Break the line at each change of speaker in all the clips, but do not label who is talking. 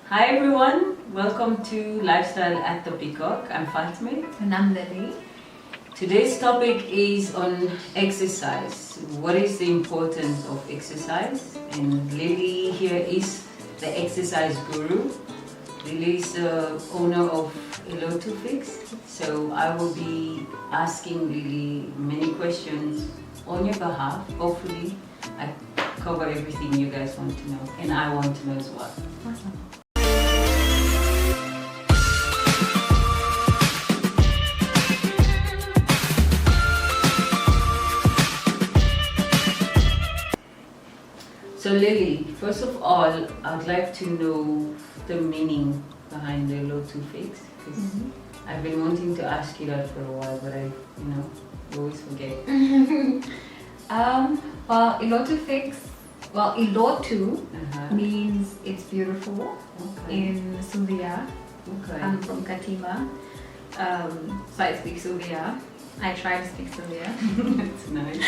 Hi everyone, welcome to Lifestyle at the Peacock. I'm Fatmeh.
And I'm Lilly.
Today's topic is on exercise. What is the importance of exercise? And Lilly here is the exercise guru. Lilly is the owner of Elotu Fix. So I will be asking Lilly many questions on your behalf. Hopefully I cover everything you guys want to know and I want to know as well.
Awesome.
So Lilly, first of all, I'd like to know the meaning behind the Elotu Fix, because I've been wanting to ask you that for a while, but I always forget.
Well, Elotu Fix, Elotu means it's beautiful in Suvia.
Okay.
I'm from Katima, so I speak Suvia. I try to speak Suvia.
That's nice.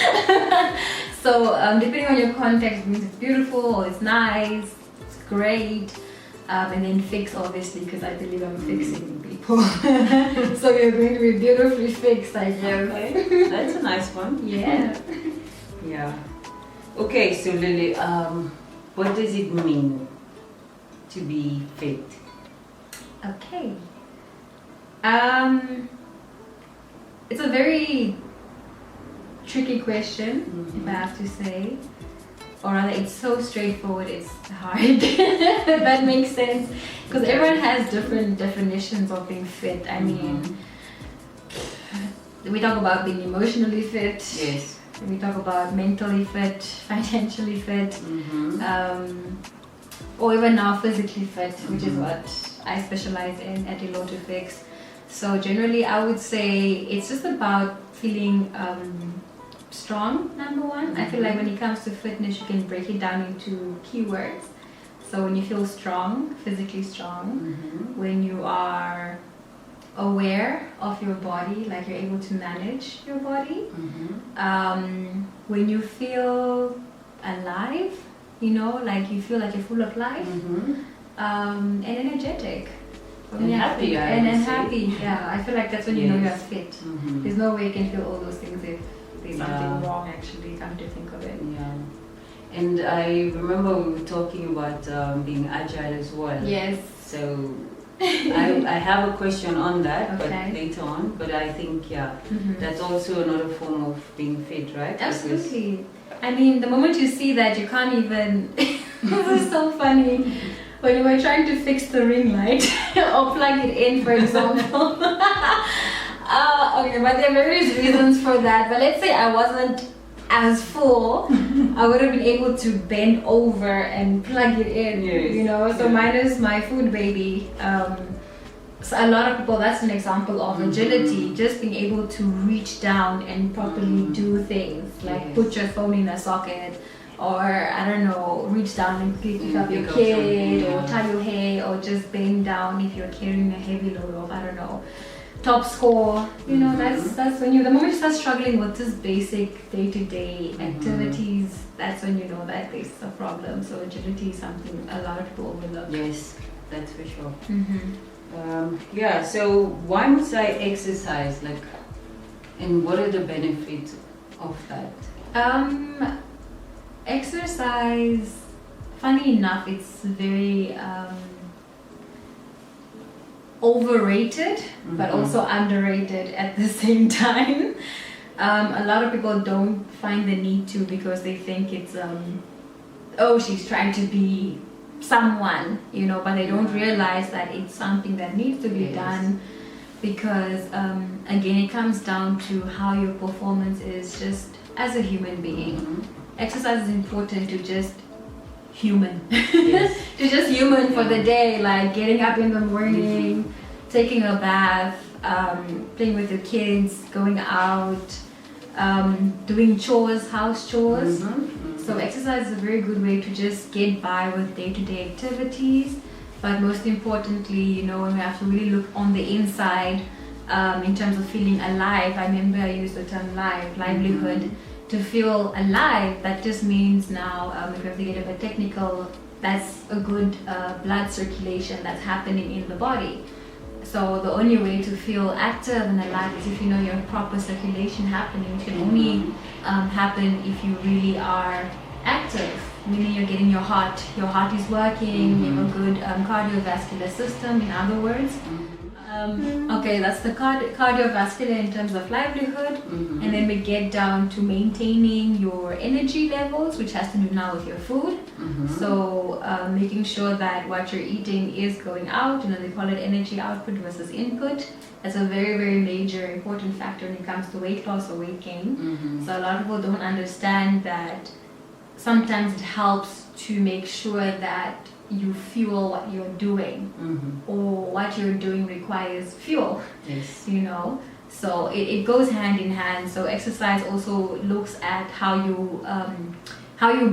So depending on your context, it means it's beautiful or it's nice, it's great. And then fix, obviously, because I believe I'm fixing people. So you're going to be beautifully fixed, I guess.
Okay. That's a nice one.
Yeah.
Yeah. Okay, so Lilly, what does it mean to be fit?
Okay. It's a very tricky question, if I have to say. Or rather, it's so straightforward, it's hard. If that makes sense. Because everyone has different definitions of being fit. I mean, we talk about being emotionally fit.
Yes.
We talk about mentally fit, financially fit, or even now physically fit, which is what I specialize in at Elotu Fix. So generally, I would say it's just about feeling strong, number one. I feel like when it comes to fitness, you can break it down into keywords. So when you feel strong, physically strong, when you are aware of your body, like you're able to manage your body, when you feel alive, like you feel like you're full of life, and energetic.
And happy,
Yeah. I feel like that's when you know you're fit. There's no way you can feel all those things if there's something wrong, actually, come to think of it.
Yeah. And I remember we were talking about being agile as well.
Yes.
So I have a question on that, but
Okay.
later on. But I think, that's also another form of being fit, right?
Absolutely. I mean, the moment you see that, you can't even... This is so funny. When you were trying to fix the ring light or plug it in, for example. Okay, but there are various reasons for that. But let's say I wasn't as full, I would have been able to bend over and plug it in,
Yes.
So minus my food baby. So a lot of people, that's an example of agility, just being able to reach down and properly do things, like put your phone in a socket, or I don't know, reach down and pick up your kid, or tie your hair, or just bend down if you're carrying a heavy load of, I don't know, top score. That's when the moment you start struggling with just basic day-to-day activities, that's when you know that there's a problem. So agility is something a lot of people overlook.
Yes, that's for sure. So why must I exercise? And what are the benefits of that?
Exercise, funny enough, it's very overrated, but also underrated at the same time. A lot of people don't find the need to because they think it's, she's trying to be someone, but they don't realize that it's something that needs to be done because, again, it comes down to how your performance is just as a human being. Exercise is important to just human.
Yes.
To just human for the day, like getting up in the morning, taking a bath, playing with your kids, going out, doing chores, house chores. So exercise is a very good way to just get by with day-to-day activities. But most importantly, when we have to really look on the inside, in terms of feeling alive. I remember I used the term livelihood. To feel alive, that just means now, if we have to get a bit technical, that's a good blood circulation that's happening in the body. So the only way to feel active and alive is if you know your proper circulation happening. It can only happen if you really are active, meaning you're getting your heart is working, you have a good cardiovascular system, in other words. Okay, that's the cardiovascular in terms of livelihood, and then we get down to maintaining your energy levels, which has to do now with your food. So making sure that what you're eating is going out. They call it energy output versus input. That's a very, very major important factor when it comes to weight loss or weight gain. So a lot of people don't understand that sometimes it helps to make sure that you fuel what you're doing, or what you're doing requires fuel.
Yes.
So it goes hand in hand. So exercise also looks at how you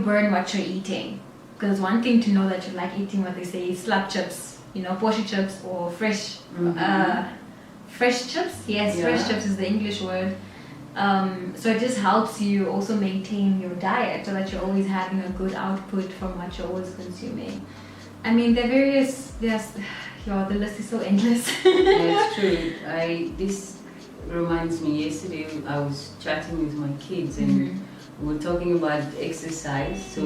burn what you're eating, because one thing to know that you like eating what they say slab chips, portion chips, or fresh chips. Yes,
Yeah.
fresh chips is the English word. So it just helps you also maintain your diet so that you're always having a good output from what you're always consuming. I mean, the list is so endless.
That's true. This reminds me, yesterday I was chatting with my kids and we were talking about exercise. So,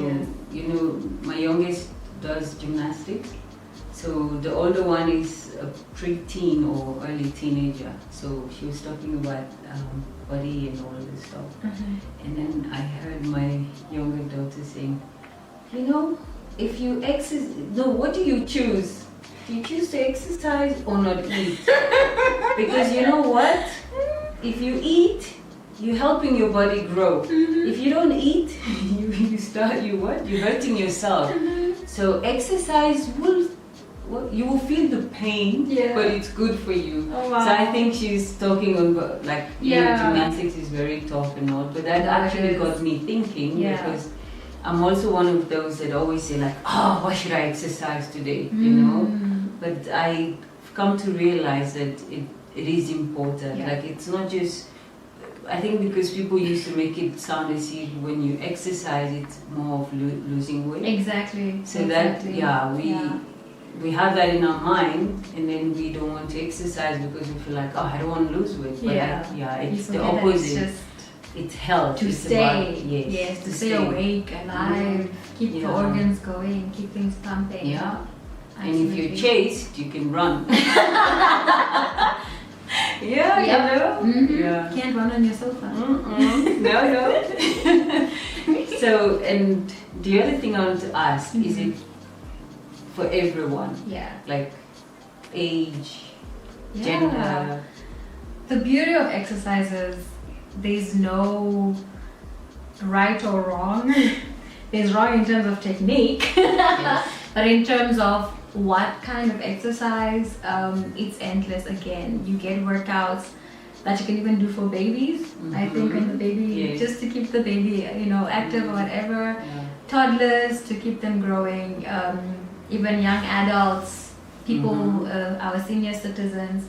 my youngest does gymnastics. So the older one is a pre-teen or early teenager. So she was talking about body and all this stuff. And then I heard my younger daughter saying, if you exercise, what do you choose? Do you choose to exercise or not eat? Because you know what? If you eat, you're helping your body grow. If you don't eat, you're hurting yourself. So exercise you will feel the pain, but it's good for you.
Oh, wow.
So I think she's talking about gymnastics is very tough and all, but that actually got me thinking, because I'm also one of those that always say why should I exercise today? But I've come to realize that it is important. It's not just, I think because people used to make it sound as if when you exercise it's more of losing weight.
Exactly.
So we have that in our mind, and then we don't want to exercise because we feel like, I don't want to lose weight. But it's the opposite. It's health.
To stay, to stay awake, alive, keep the organs going, keep things pumping.
Yeah. And if you're chased, you can run.
Can't run on your sofa.
No. So, and the other thing I want to ask, is it for everyone? Like age, gender?
The beauty of exercise is there's no right or wrong. There's wrong in terms of technique, but in terms of what kind of exercise, it's endless. Again, you get workouts that you can even do for babies. I think when the baby, just to keep the baby, active or whatever. Toddlers, to keep them growing. Even young adults, people, our senior citizens,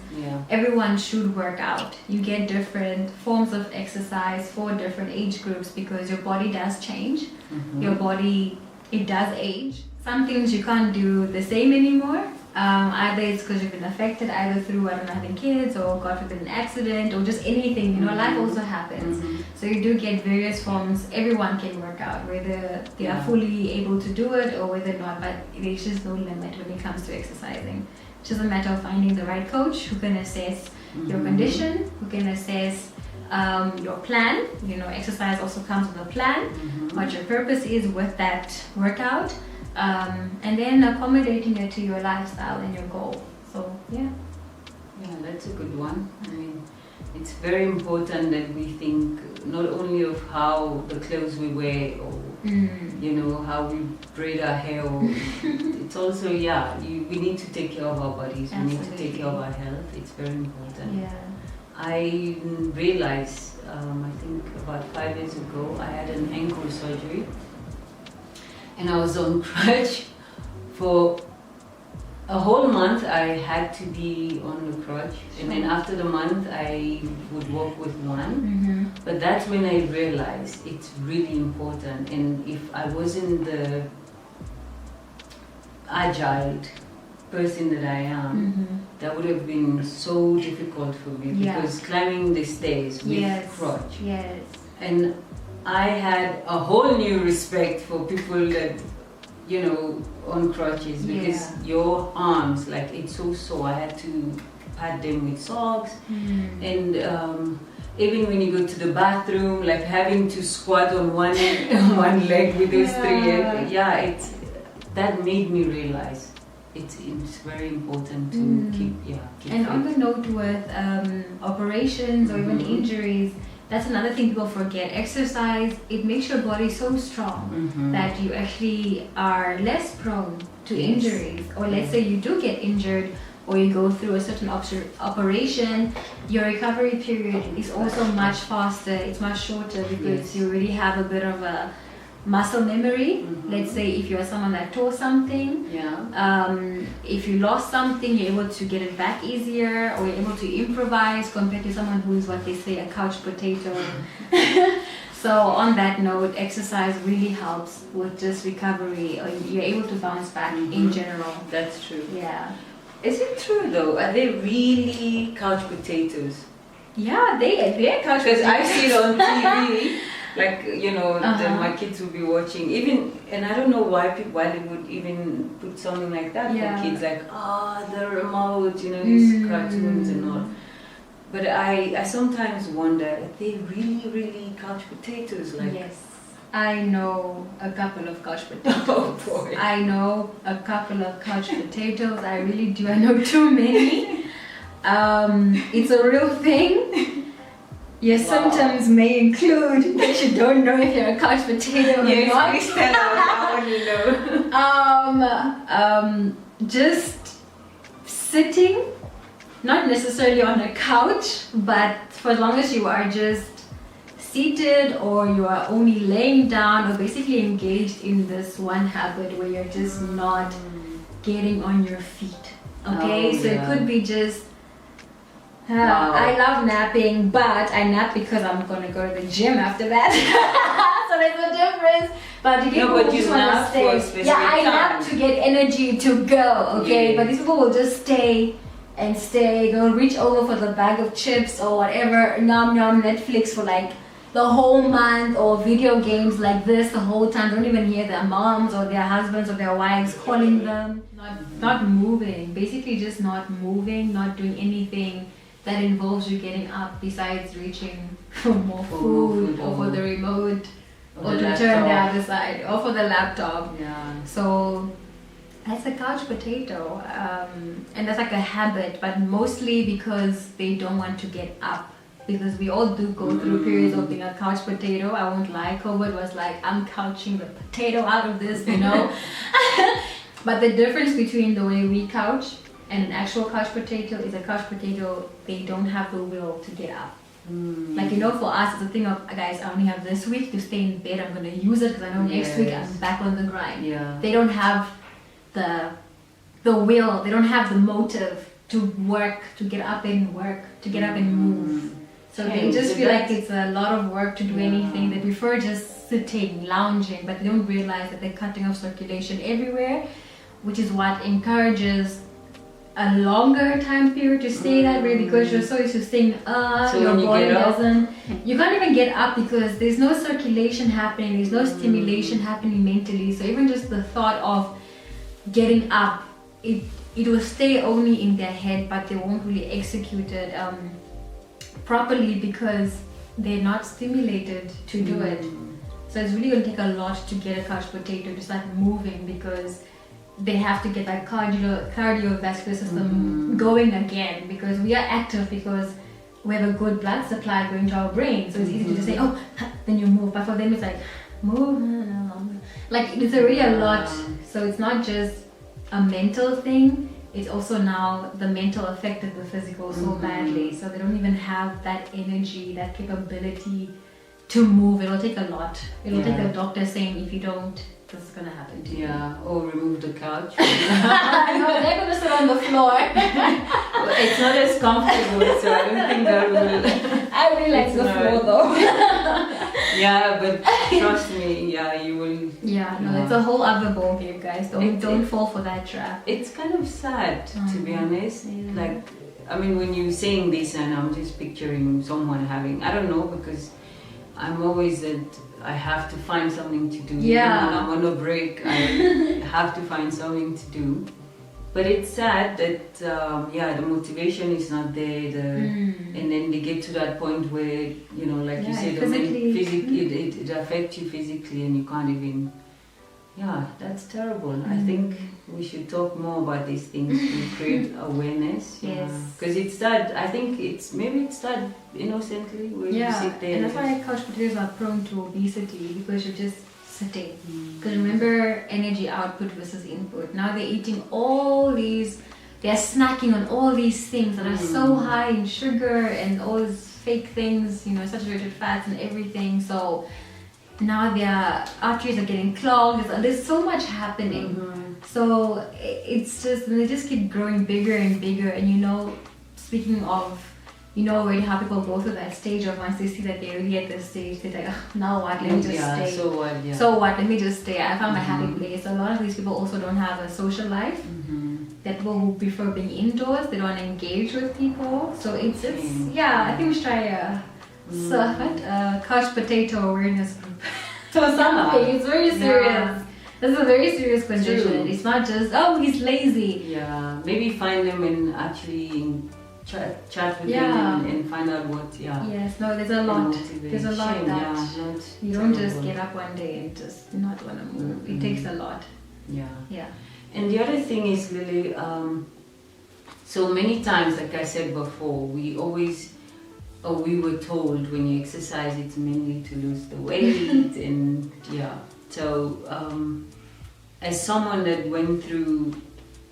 everyone should work out. You get different forms of exercise for different age groups because your body does change. Your body, it does age. Some things you can't do the same anymore. Either it's because you've been affected either through, having kids, or God forbid an accident, or just anything, life also happens. So you do get various forms. Everyone can work out, whether they are fully able to do it or whether not, but there's just no limit when it comes to exercising. It's just a matter of finding the right coach who can assess your condition, who can assess your plan. Exercise also comes with a plan, what your purpose is with that workout. And then accommodating it to your lifestyle and your goal. So yeah,
that's a good one. I mean, it's very important that we think not only of how the clothes we wear or how we braid our hair, or it's also we need to take care of our bodies.
Absolutely.
We need to take care of our health. It's very important. I realized I think about 5 years ago I had an ankle surgery. And I was on crutch for a whole month. I had to be on the crutch, and then after the month I would walk with one. But that's when I realized it's really important. And if I wasn't agile person that I am, that would have been so difficult for me because climbing the stairs with crutch.
Yes.
And I had a whole new respect for people that, you know, on crutches because your arms, like, it's so sore. I had to pad them with socks. And even when you go to the bathroom, like having to squat on one leg with those three, that made me realize it's very important to keep
and
fit.
on the note with operations or even injuries, that's another thing people forget. Exercise, it makes your body so strong that you actually are less prone to injuries. Or let's say you do get injured or you go through a certain operation, your recovery period is also much faster, it's much shorter because you already have a bit of a muscle memory. Let's say if you're someone that tore something, if you lost something, you're able to get it back easier, or you're able to improvise compared to someone who's what they say a couch potato. So on that note, exercise really helps with just recovery, or you're able to bounce back in general.
That's true.
Yeah.
Is it true though? Are they really couch potatoes?
Yeah, they're couch potatoes.
Because I see it on TV. Like, you know, my kids will be watching, and I don't know why they would even put something like that for kids, like, the remote, you know, these cartoons and all. But I sometimes wonder, are they really, really couch potatoes? Like,
yes, I know a couple of couch potatoes.
Oh boy.
I know a couple of couch potatoes. I really do. I know too many. It's a real thing. Your symptoms may include that you don't know if you're a couch potato or not.
Yes, please tell us. I want to know.
Just sitting, not necessarily on a couch, but for as long as you are just seated or you are only laying down or basically engaged in this one habit where you're just not getting on your feet. Okay, so it could be just I love napping, but I nap because I'm gonna go to the gym after that. So there's a difference. But you people just want to stay. I nap to get energy to go. Okay, but these people will just stay and stay. They'll reach over for the bag of chips or whatever, nom Netflix for like the whole month, or video games like this the whole time. Don't even hear their moms or their husbands or their wives calling them. Not moving. Basically, just not moving, not doing anything that involves you getting up besides reaching for more food or for the remote or to turn the other side or for the laptop. So that's a couch potato, and that's like a habit, but mostly because they don't want to get up, because we all do go through periods of being a couch potato. I won't lie, COVID was like, I'm couching the potato out of this, you know. But the difference between the way we couch and an actual couch potato is a couch potato, they don't have the will to get up. Like, you know, for us, it's a thing of, guys, I only have this week to stay in bed. I'm going to use it because I know next week I'm back on the grind. They don't have the will, they don't have the motive to work, to get up and work, to get up and move. So they just feel like it's a lot of work to do anything. They prefer just sitting, lounging, but they don't realize that they're cutting off circulation everywhere, which is what encourages a longer time period to stay that way, because you're so used to staying so your body doesn't, you can't even get up because there's no circulation happening, there's no stimulation happening mentally. So even just the thought of getting up, it will stay only in their head, but they won't really execute it properly because they're not stimulated to do it. So it's really going to take a lot to get a couch potato to start moving, because they have to get that cardiovascular system going again, because we are active because we have a good blood supply going to our brain. So it's easy to just say, oh, then you move. But for them, it's like, move. Like, it's already a lot. So it's not just a mental thing. It's also now the mental affected the physical so badly. So they don't even have that energy, that capability to move. It'll take a lot. It'll take a doctor saying, if you don't, this is gonna happen to you.
Or remove the couch.
No, they're gonna sit on the floor.
It's not as comfortable, so I don't think that will.
I really like the floor though.
Yeah, but trust me, yeah, you will.
Yeah, no, it's a whole other ball game, guys. Don't fall for that trap.
It's kind of sad, to be honest.
Yeah.
Like, I mean, when you're saying this, and I'm just picturing someone having, I don't know, because I'm always that I have to find something to do.
Yeah.
Even when I'm on a break, I have to find something to do. But it's sad that, the motivation is not there, and then they get to that point where, you know, like you said, it affects you physically and you can't even, that's terrible. I think we should talk more about these things to create awareness.
Yes.
Because it started, I think it started innocently, where you sit there.
And that's why couch potatoes are prone to obesity, because you're just sitting. Because remember, energy output versus input. Now they're eating all these, they're snacking on all these things that are so high in sugar and all these fake things, you know, saturated fats and everything. So now their arteries are getting clogged. There's so much happening. So it's just, they just keep growing bigger and bigger. And you know, speaking of, you know already how people go through that stage of once they see that they're really at this stage, they're like, oh, now what, let me just stay. So what, let me just stay. I found my happy place. A lot of these people also don't have a social life. They're people who prefer being indoors, they don't engage with people. So it's I think we should try a couch potato awareness group. So something, it's very serious. This is a very serious condition. It's not just, oh, he's lazy.
Yeah, maybe find them and actually chat with them and find out what,
Yes, no, there's a lot. There's a lot that you don't just get up one day and just not want to move. It takes a lot. Yeah.
And the other thing is, Lily, so many times, like I said before, we were told when you exercise, it's mainly to lose the weight, and so as someone that went through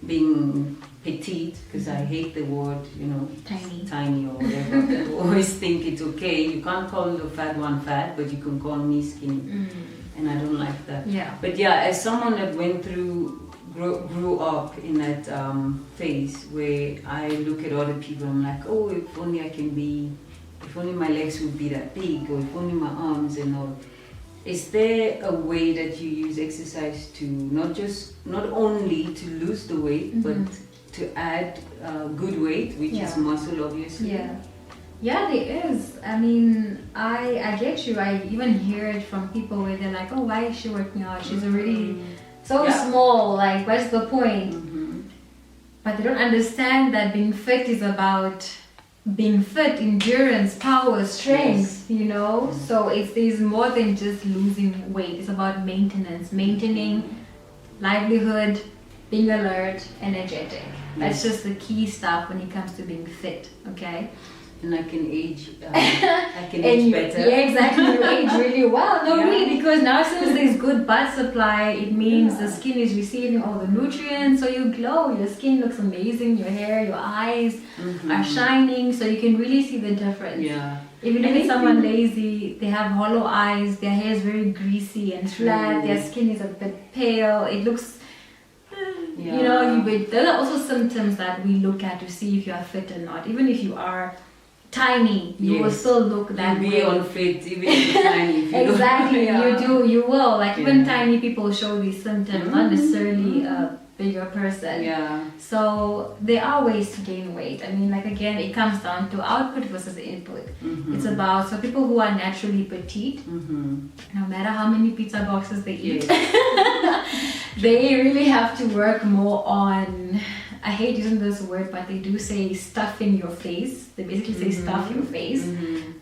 being petite, because I hate the word, you know, tiny or whatever. People always think it's okay. You can't call the fat one fat, but you can call me skinny, and I don't like that. But as someone that went through, grew up in that phase where I look at other people, I'm like, oh, if only I can be, if only my legs would be that big, or if only my arms and all. Is there a way that you use exercise to not only to lose the weight, but to add good weight, which is muscle, obviously?
Yeah, there is. I mean, I get you. I even hear it from people where they're like, oh, why is she working out? She's already so small, like, what's the point? But they don't understand that being fit is about being fit, endurance, power, strength, you know? So there's more than just losing weight. It's about maintenance, maintaining livelihood, being alert, energetic. That's just the key stuff when it comes to being fit, okay?
And I can age, age better.
Yeah, exactly. You age really well. No, really, because now since there's good blood supply, it means the skin is receiving all the nutrients, so you glow. Your skin looks amazing. Your hair, your eyes are shining, so you can really see the difference. If you look at someone lazy, they have hollow eyes, their hair is very greasy and flat, their skin is a bit pale, it looks, you know, there are also symptoms that we look at to see if you are fit or not. Even if you are tiny, you will still look that way.
You'll be unfit even if you're tiny. If you
Exactly, you will. Like even tiny people show these symptoms, not necessarily a bigger person. So there are ways to gain weight. I mean, like again, it comes down to output versus input. It's about, so people who are naturally petite, no matter how many pizza boxes they eat, they really have to work more on, I hate using this word, but they do say stuffing your face. They basically say stuff your face.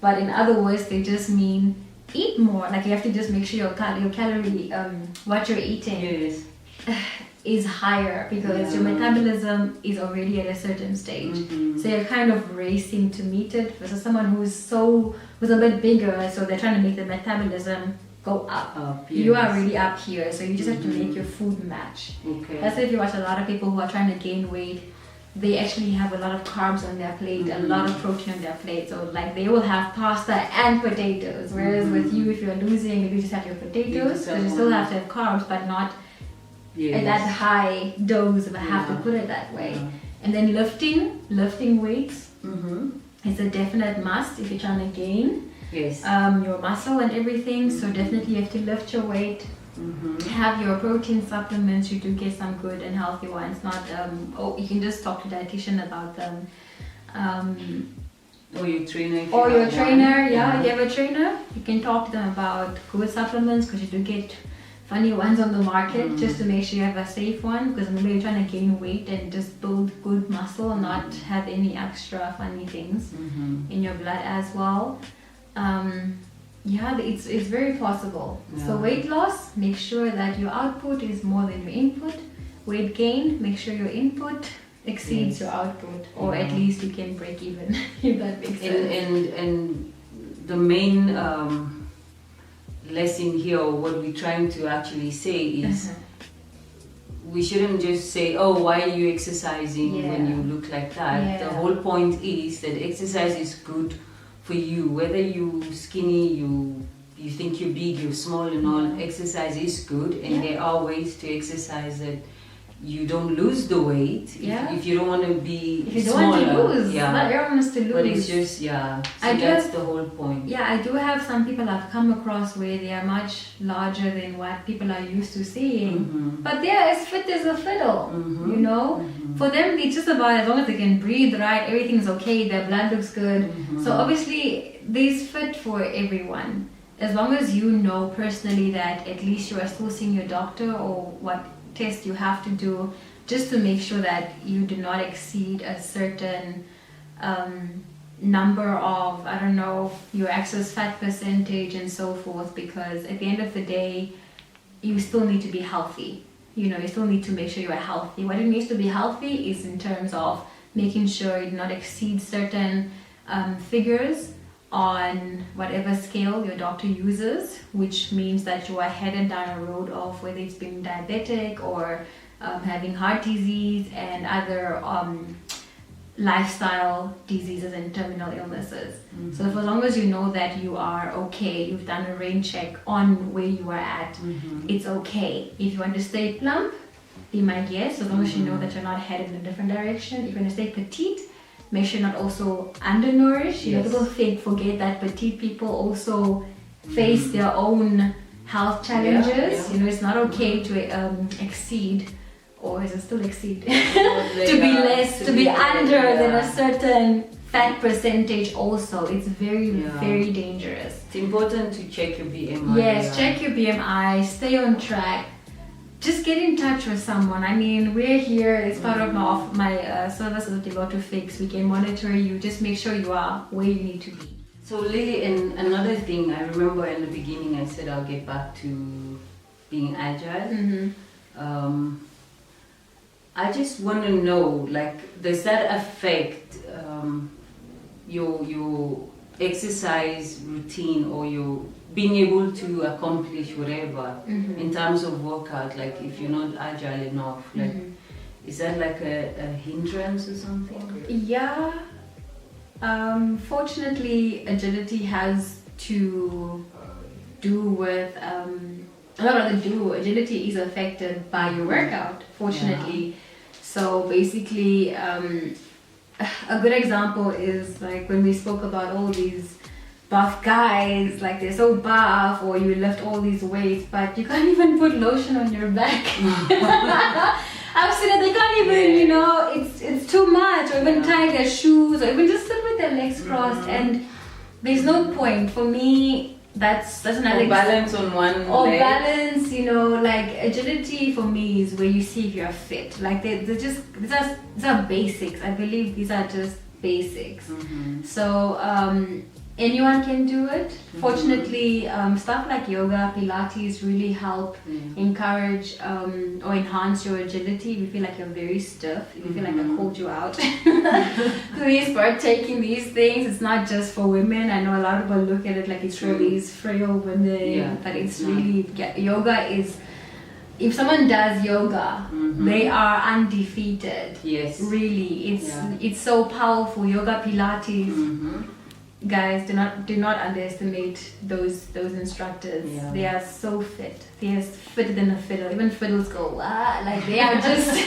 But in other words, they just mean eat more. Like you have to just make sure your calorie, what you're eating is higher, because your metabolism is already at a certain stage. So you're kind of racing to meet it versus someone who's a bit bigger, so they're trying to make the metabolism go up. You are really up here, so you just have to make your food match. That's why if you watch a lot of people who are trying to gain weight, they actually have a lot of carbs on their plate, a lot of protein on their plate. So like they will have pasta and potatoes, whereas with you, if you're losing, you just have your potatoes, so you still have to have carbs, but not at that high dose, if I have to put it that way. And then lifting weights is a definite must if you're trying to gain.
Yes.
your muscle and everything. So definitely you have to lift your weight. Have your protein supplements. You do get some good and healthy ones. Not you can just talk to dietitian about them.
Or your trainer. If
or
you
your
have
trainer,
one.
yeah. If you have a trainer, you can talk to them about good supplements, because you do get funny ones on the market, just to make sure you have a safe one, because maybe you're trying to gain weight and just build good muscle and not have any extra funny things in your blood as well. Yeah, it's very possible.
Yeah.
So weight loss, make sure that your output is more than your input. Weight gain, make sure your input exceeds your output, or at least you can break even, if that makes sense.
And the main lesson here, or what we're trying to actually say, is we shouldn't just say, oh, why are you exercising when you look like that? The whole point is that exercise is good for you, whether you skinny, you think you're big, you're small and all. Exercise is good, and there are ways to exercise that you don't lose the weight. If you don't want to be
if you don't
smaller,
want to lose, not everyone wants to lose.
but it's just so that's the whole point.
Yeah, I do have some people I've come across where they are much larger than what people are used to seeing, but they are as fit as a fiddle. You know, for them it's just about, as long as they can breathe right, everything's okay, their blood looks good. So obviously there's fit for everyone, as long as you know personally that at least you are still seeing your doctor, or what test you have to do, just to make sure that you do not exceed a certain number of, I don't know, your excess fat percentage and so forth, because at the end of the day you still need to be healthy. You know, you still need to make sure you are healthy. What it means to be healthy is in terms of making sure you do not exceed certain figures on whatever scale your doctor uses, which means that you are headed down a road of whether it's being diabetic or having heart disease and other lifestyle diseases and terminal illnesses. So for as long as you know that you are okay, you've done a rain check on where you are at, it's okay. If you want to stay plump, be my guest, as long as you know that you're not headed in a different direction. If you want to stay petite, make sure you're not also undernourished. You know, people forget that petite people also face their own health challenges. You know, it's not okay to exceed, or is it still exceed? to be less, to be under than a certain fat percentage also. It's very, very dangerous.
It's important to check your BMI.
Yes, check your BMI, stay on track. Just get in touch with someone. I mean, we're here, it's part of my service as a Lilly Fix. We can monitor you, just make sure you are where you need to be.
So Lily, and another thing, I remember in the beginning I said I'll get back to being agile. I just want to know, like, does that affect your exercise routine, or your being able to accomplish whatever in terms of workout? Like, if you're not agile enough, like, is that like a hindrance or something?
Yeah. Fortunately, agility has to do with agility is affected by your workout, fortunately. So basically, a good example is like when we spoke about all these buff guys, like they're so buff, or you lift all these weights, but you can't even put lotion on your back. I've seen it, they can't even, you know, it's too much, or even tie their shoes, or even just sit with their legs crossed, and there's no point. For me, that's another
balance on one leg.
Balance, you know, like agility for me is where you see if you're fit. Like they're just, these are basics. I believe these are just basics. So anyone can do it. Fortunately, stuff like yoga, Pilates really help encourage or enhance your agility. If you feel like you're very stiff, if you feel like I called you out, please partake in these things. It's not just for women. I know a lot of people look at it like it's for these frail women, but it's really, yoga is, if someone does yoga, they are undefeated.
Yes.
Really, it's so powerful. Yoga, Pilates. guys, do not underestimate those instructors.
Yeah.
They are so fit. They are fitter than a fiddle. Even fiddles go like they are just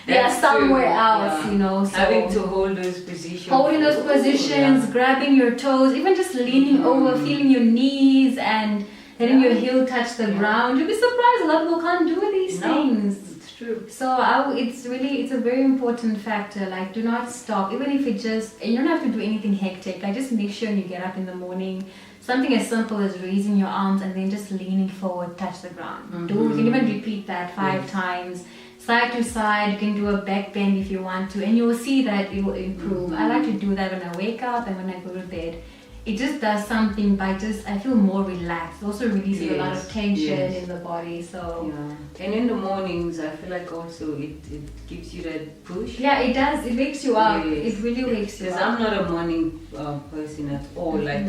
they are somewhere else, you know. So
having to hold those positions,
grabbing your toes, even just leaning over, feeling your knees and letting your heel touch the ground. You'll be surprised a lot of people can't do these things.
True.
So it's a very important factor. Like, do not stop, even if it just, and you don't have to do anything hectic. Like, just make sure you get up in the morning. Something as simple as raising your arms and then just leaning forward, touch the ground. You can even repeat that 5 times, side to side. You can do a back bend if you want to, and you will see that it will improve. I like to do that when I wake up and when I go to bed. It just does something by I feel more relaxed. It also releases a lot of tension in the body. So
and in the mornings, I feel like also it gives you that push.
Yeah, it does. It wakes you up. It really wakes you up.
Because I'm not a morning person at all. Like,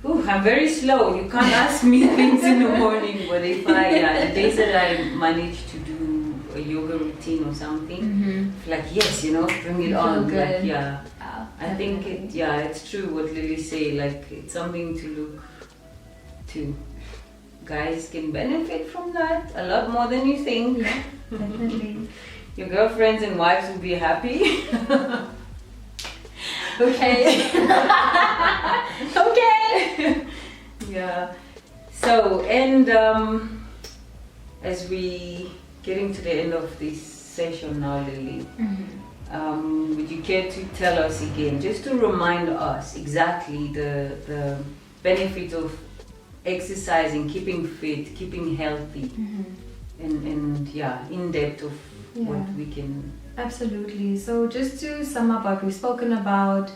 I'm very slow. You can't ask me things in the morning. But if the days that I manage to do a yoga routine or something, like bring it on.
Good.
Like, I think it's true what Lily say. Like, it's something to look to. Guys can benefit from that a lot more than you think.
Yeah, definitely.
Your girlfriends and wives will be happy.
Okay. Okay.
Yeah. So, and as we getting to the end of this session now, Lily. Would you care to tell us again, just to remind us exactly the benefits of exercising, keeping fit, keeping healthy, and in depth of what we can.
Absolutely. So just to sum up what we've spoken about,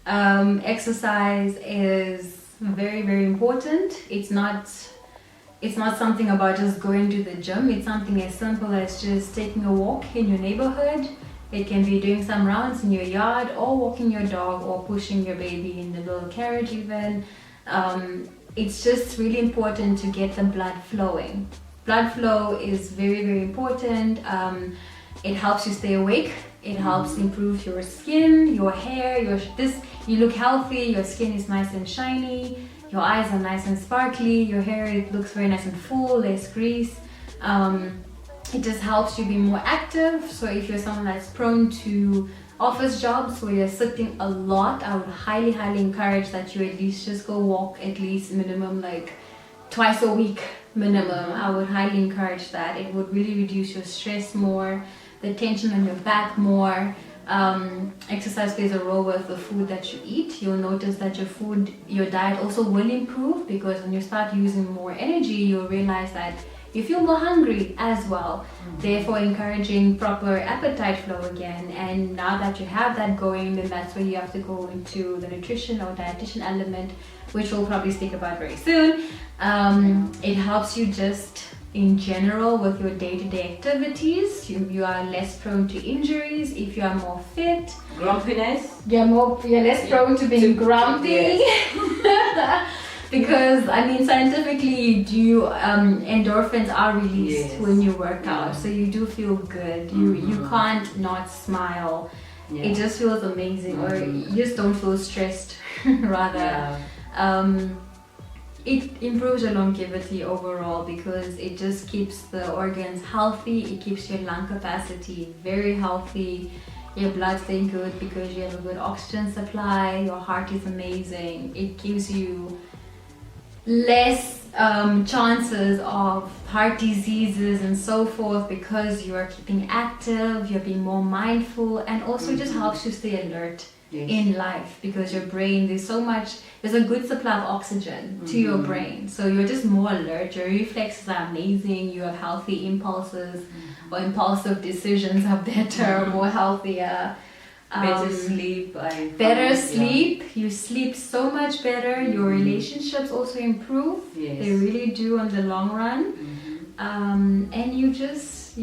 exercise is very, very important. It's not something about just going to the gym. It's something as simple as just taking a walk in your neighborhood. It can be doing some rounds in your yard, or walking your dog, or pushing your baby in the little carriage even. It's just really important to get the blood flowing. Blood flow is very, very important. It helps you stay awake. It helps improve your skin, your hair, you look healthy, your skin is nice and shiny, your eyes are nice and sparkly, your hair, it looks very nice and full, less grease. It just helps you be more active. So if you're someone that's prone to office jobs where you're sitting a lot, I would highly, highly encourage that you at least just go walk at least minimum like twice a week minimum. I would highly encourage that. It would really reduce your stress more, the tension on your back more. Exercise plays a role with the food that you eat. You'll notice that your diet also will improve, because when you start using more energy, you'll realize that you feel more hungry as well. Therefore, encouraging proper appetite flow again. And now that you have that going, then that's where you have to go into the nutrition or dietitian element, which we'll probably speak about very soon. It helps you just in general with your day-to-day activities. You are less prone to injuries if you are more fit.
Grumpiness.
You're less prone to being grumpy. Because scientifically, endorphins are released when you work out, so you do feel good. You can't not smile. It just feels amazing, or you just don't feel stressed. Rather, it improves your longevity overall, because it just keeps the organs healthy. It keeps your lung capacity very healthy. Your blood staying good because you have a good oxygen supply. Your heart is amazing. It gives you less chances of heart diseases and so forth, because you are keeping active, you're being more mindful, and also just helps you stay alert in life, because your brain, there's a good supply of oxygen to your brain, so you're just more alert. Your reflexes are amazing. You have healthy impulses, or impulsive decisions are better, more healthier.
Better sleep.
Sleep. You sleep so much better. Your relationships also improve. They really do on the long run. And you're just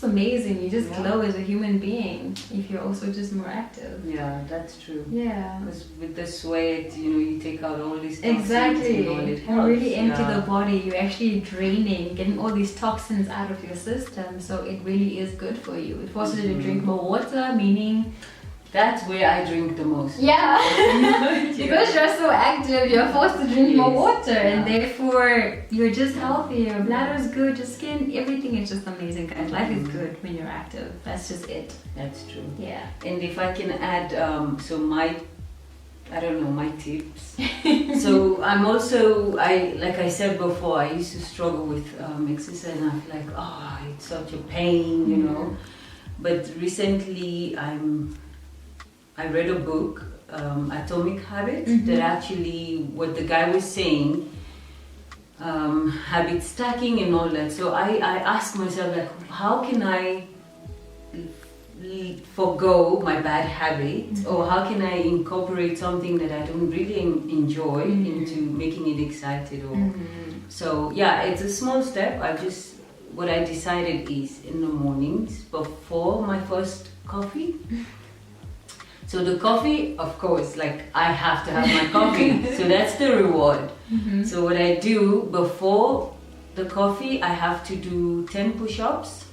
amazing. You just glow as a human being if you're also just more active.
Yeah, that's true.
Yeah.
Because with the sweat, you take out all these toxins.
Exactly.
You
really empty the body. You're actually draining, getting all these toxins out of your system. So it really is good for you. It forces you to drink more water, meaning
that's where I drink the most.
Yeah, because you're so active, you're forced to drink more water, and therefore you're just healthy. Your bladder's good, your skin, everything is just amazing, guys. Life is good when you're active. That's just it.
That's true.
Yeah.
And if I can add, so my tips. So I'm also, like I said before, I used to struggle with exercise, and I'm like, oh, it's such a pain, you know. But recently, I read a book, Atomic Habits, that actually what the guy was saying, habit stacking and all that. So I asked myself, like, how can I forgo my bad habits, or how can I incorporate something that I don't really enjoy into making it excited? Or so yeah, it's a small step. What I decided is in the mornings before my first coffee. So the coffee, of course, like I have to have my coffee. So that's the reward. So what I do before the coffee, I have to do 10 push-ups.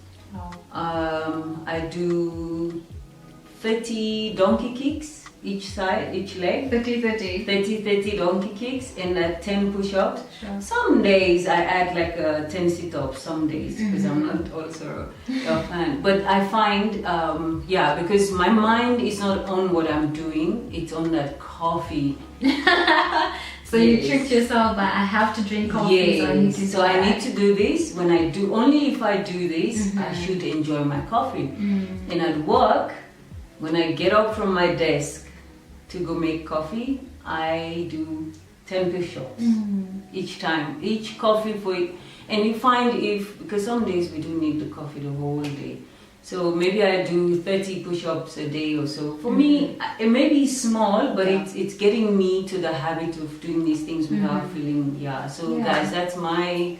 I do 30 donkey kicks each leg. 30 donkey kicks and 10 push-ups. Sure. Some days I add like 10 sit-ups, some days, because I'm not also a fan. But I find, because my mind is not on what I'm doing, it's on that coffee.
So you tricked yourself, but I have to drink coffee, so I need to do
this. Only if I do this, I should enjoy my coffee. And at work, when I get up from my desk to go make coffee, I do 10 push-ups each time, each coffee for it. And you find because some days we do need the coffee the whole day. So maybe I do 30 push-ups a day or so. For me, it may be small, but it's getting me to the habit of doing these things without feeling, guys, that's my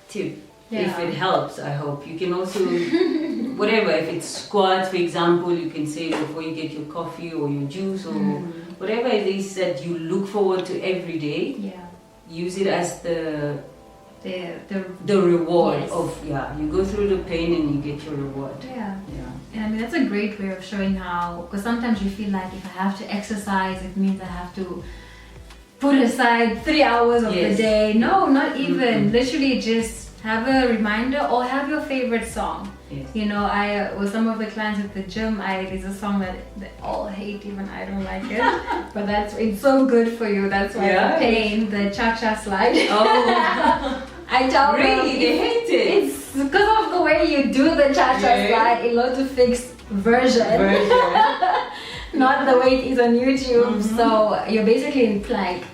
tip. If it helps, I hope. You can also, whatever, if it's squats, for example, you can say before you get your coffee or your juice or whatever it is that you look forward to every day, use it as the reward of you go through the pain and you get your reward.
And I mean that's a great way of showing how, because sometimes you feel like if I have to exercise, it means I have to put aside 3 hours of the day. No, not even. Literally just have a reminder or have your favorite song. You know, with some of the clients at the gym, there's a song that they all hate, even I don't like it. But it's so good for you. That's why I'm playing the cha-cha slide. Oh. I tell them,
really? They hate it?
It's because of the way you do the cha-cha slide in order to fix version. Not the way it is on YouTube. So you're basically in plank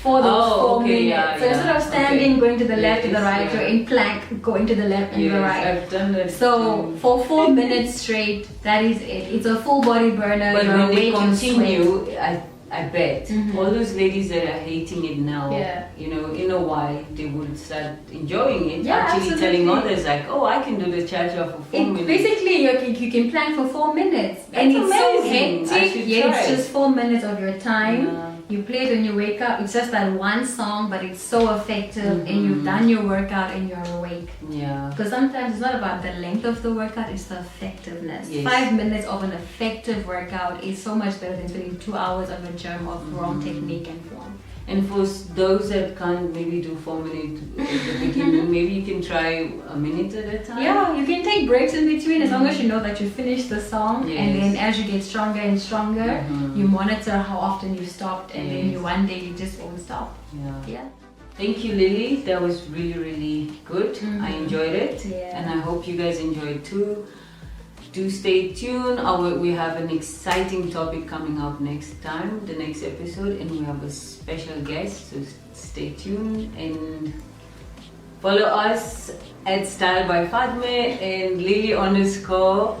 for those 4 minutes. So instead of standing, going to the left and the right, you're in plank, going to the left and the right.
I've done that.
So for 4 minutes straight, that is it. It's a full body burner.
But when they continue, I bet all those ladies that are hating it now, you know, in a while they would start enjoying it. Actually telling others like, oh, I can do the cha-cha for 4 minutes.
Basically, you can plank for 4 minutes.
That's
and it's
amazing.
So hectic. It's just 4 minutes of your time. You play it when you wake up. It's just that one song, but it's so effective, and you've done your workout and you're awake. Because sometimes it's not about the length of the workout, it's the effectiveness. 5 minutes of an effective workout is so much better than spending 2 hours on a gym of wrong technique and form.
And for those that can't maybe do 4 minutes at the beginning, maybe you can try a minute at a time.
Yeah, you can take breaks in between as long as you know that you finish the song. And then as you get stronger and stronger, you monitor how often you stopped, and then one day you just won't stop. Thank
you, Lily. That was really, really good. I enjoyed it. And I hope you guys enjoyed too. Do stay tuned. We have an exciting topic coming up next time, the next episode, and we have a special guest, so stay tuned and follow us at Style by Fatmeh and Lilly _